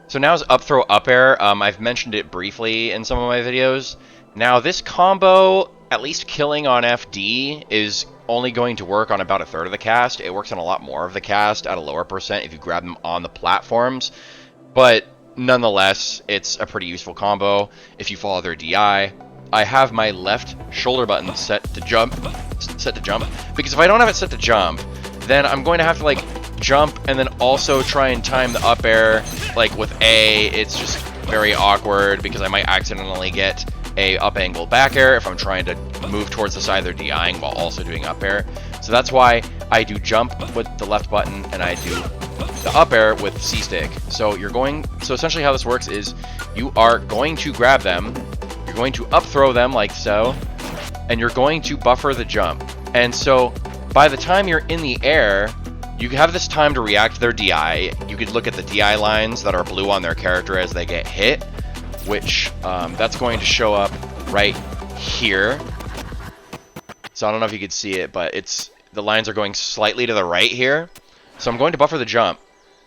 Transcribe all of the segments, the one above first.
So now is up throw up air. I've mentioned it briefly in some of my videos. Now this combo, at least killing on FD, is only going to work on about a third of the cast. It works on a lot more of the cast at a lower percent if you grab them on the platforms. But nonetheless, it's a pretty useful combo if you follow their DI. I have my left shoulder button set to jump, because if I don't have it set to jump, then I'm going to have to like jump and then also try and time the up air. Like with A, it's just very awkward because I might accidentally get a up angle back air if I'm trying to move towards the side they're DIing while also doing up air. So that's why I do jump with the left button and I do the up air with C stick. So essentially how this works is you are going to grab them, you're going to up throw them like so, and you're going to buffer the jump. And so by the time you're in the air, you have this time to react to their DI. You could look at the DI lines that are blue on their character as they get hit, which that's going to show up right here. So I don't know if you could see it, but the lines are going slightly to the right here. So I'm going to buffer the jump.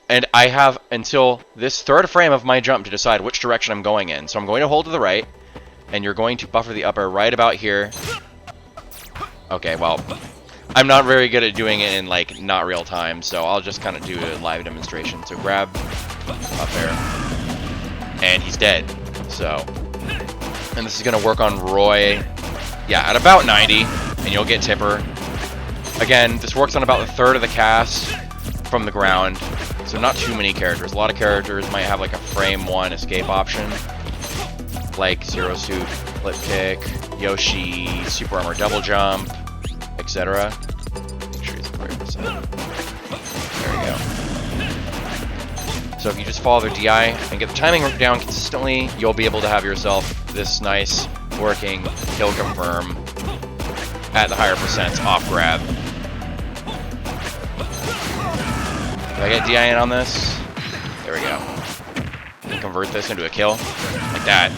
And I have until this third frame of my jump to decide which direction I'm going in. So I'm going to hold to the right, and you're going to buffer the up air right about here. Okay, well, I'm not very good at doing it in like not real time, so I'll just kind of do a live demonstration. So grab up air, and he's dead. So, and this is gonna work on Roy, yeah, at about 90, and you'll get Tipper. Again, this works on about a third of the cast from the ground, so not too many characters. A lot of characters might have like a frame 1 escape option, like Zero Suit, Flip Kick, Yoshi, Super Armor Double Jump, etc. Make sure he's at 30%. There we go. So if you just follow their DI and get the timing down consistently, you'll be able to have yourself this nice working kill confirm at the higher percents off grab. Did I get DI in on this? There we go. Convert this into a kill like that.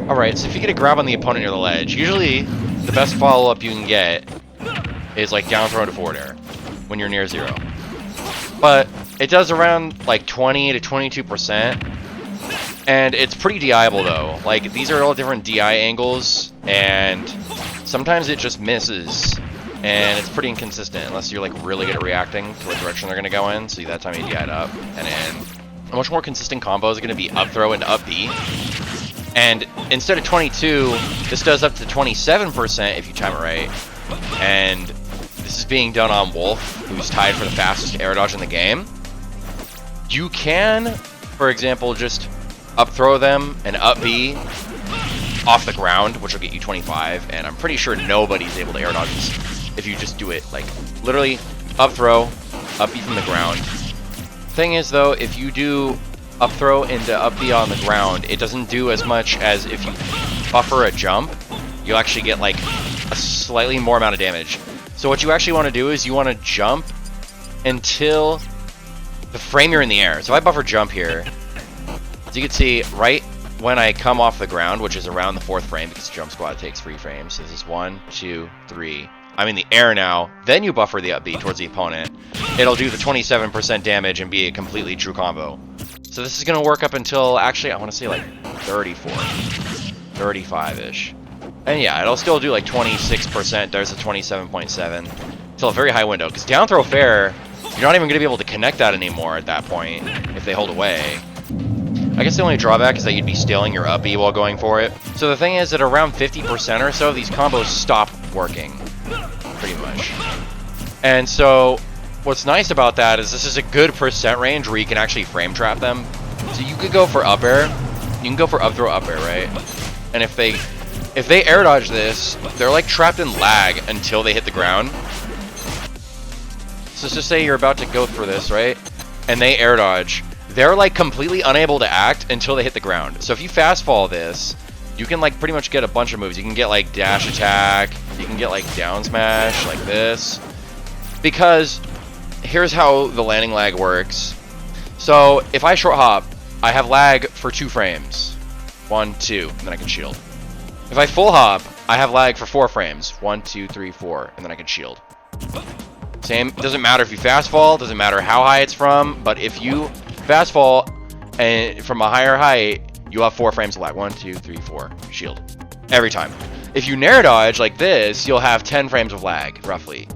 Alright, so if you get a grab on the opponent near the ledge, usually the best follow-up you can get is like down throw to forward air when you're near 0. But it does around like 20 to 22%, and it's pretty DI-able though. Like, these are all different DI angles, and sometimes it just misses, and it's pretty inconsistent unless you're like really good at reacting to what direction they're going to go in. So that time you DI'd up, and then a much more consistent combo is going to be up throw into up B. And instead of 22, this does up to 27% if you time it right. And this is being done on Wolf, who's tied for the fastest air dodge in the game. You can, for example, just up throw them and up B off the ground, which will get you 25. And I'm pretty sure nobody's able to air dodge this if you just do it like literally up throw, up B from the ground. Thing is though, if you do up throw into up B on the ground, it doesn't do as much as if you buffer a jump. You'll actually get like a slightly more amount of damage. So what you actually want to do is you want to jump until the frame you're in the air. So if I buffer jump here, as you can see, right when I come off the ground, which is around the 4th frame, because jump squad takes 3 frames. So this is 1, 2, 3. I'm in the air now. Then you buffer the up B towards the opponent. It'll do the 27% damage and be a completely true combo. So this is going to work up until, actually, I want to say like 34, 35-ish. And yeah, it'll still do like 26%. There's a 27.7. Still a very high window, because down throw fair, you're not even going to be able to connect that anymore at that point if they hold away. I guess the only drawback is that you'd be stealing your up B while going for it. So the thing is that around 50% or so, these combos stop working, pretty much. And so what's nice about that is this is a good percent range where you can actually frame trap them. So you could go for up air, you can go for up throw up air, right? And if they air dodge this, they're like trapped in lag until they hit the ground. So let's just say you're about to go for this, right? And they air dodge. They're like completely unable to act until they hit the ground. So if you fast fall this, you can like pretty much get a bunch of moves. You can get like dash attack, you can get like down smash like this. Because here's how the landing lag works. So if I short hop, I have lag for 2 frames. 1, 2, and then I can shield. If I full hop, I have lag for 4 frames. 1, 2, 3, 4, and then I can shield. Same, doesn't matter if you fast fall, doesn't matter how high it's from, but if you fast fall and from a higher height, you have 4 frames of lag. 1, 2, 3, 4. Shield. Every time. If you nair dodge like this, you'll have 10 frames of lag, roughly.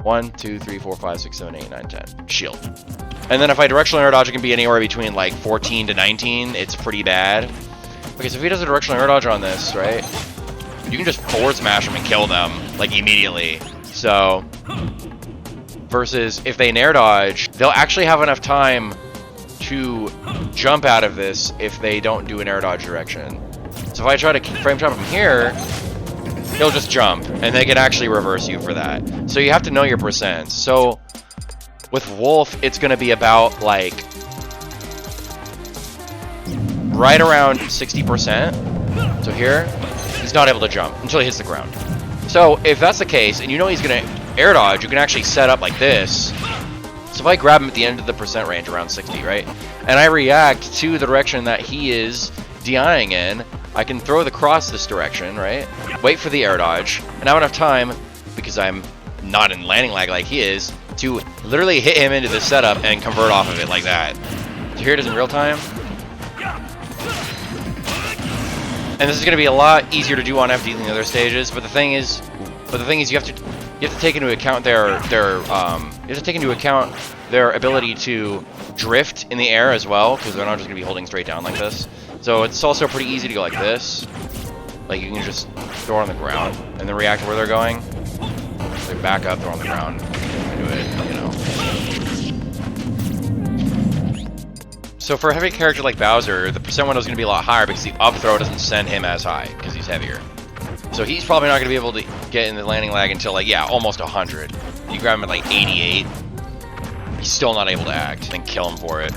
1, 2, 3, 4, 5, 6, 7, 8, 9, 10. Shield. And then if I directional air dodge, it can be anywhere between like 14 to 19. It's pretty bad. Okay, so if he does a directional air dodge on this, right? You can just forward smash them and kill them, like, immediately. So, versus if they nair dodge, they'll actually have enough time to jump out of this if they don't do an air dodge direction. So if I try to frame trap him here, he'll just jump, and they can actually reverse you for that. So you have to know your percents. So with Wolf, it's going to be about, like, right around 60%. So here, he's not able to jump until he hits the ground. So if that's the case, and you know he's going to air dodge, you can actually set up like this. So if I grab him at the end of the percent range, around 60, right? And I react to the direction that he is DIing in, I can throw the cross this direction, right? Wait for the air dodge, and have enough time, because I'm not in landing lag like he is, to literally hit him into the setup and convert off of it like that. So here it is in real time. And this is going to be a lot easier to do on FD than the other stages, but the thing is you have to take into account their ability to drift in the air as well, because they're not just going to be holding straight down like this. So it's also pretty easy to go like this. Like, you can just throw it on the ground and then react to where they're going. They back up, throw on the ground, and do it, you know. So for a heavy character like Bowser, the percent window is going to be a lot higher because the up throw doesn't send him as high because he's heavier. So he's probably not going to be able to get in the landing lag until, like, yeah, almost 100. You grab him at like 88, he's still not able to act, and kill him for it.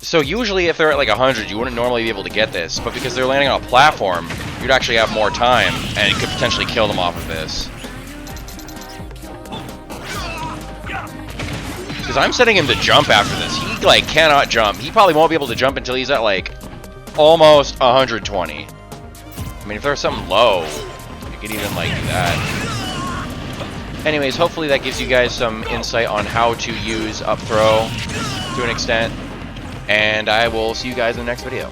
So usually if they're at like 100, you wouldn't normally be able to get this, but because they're landing on a platform, you'd actually have more time, and it could potentially kill them off of this. Because I'm setting him to jump after this. He, like, cannot jump. He probably won't be able to jump until he's at, like, almost 120. I mean, if there's something low, you could even, like, do that. Anyways, hopefully that gives you guys some insight on how to use up throw to an extent. And I will see you guys in the next video.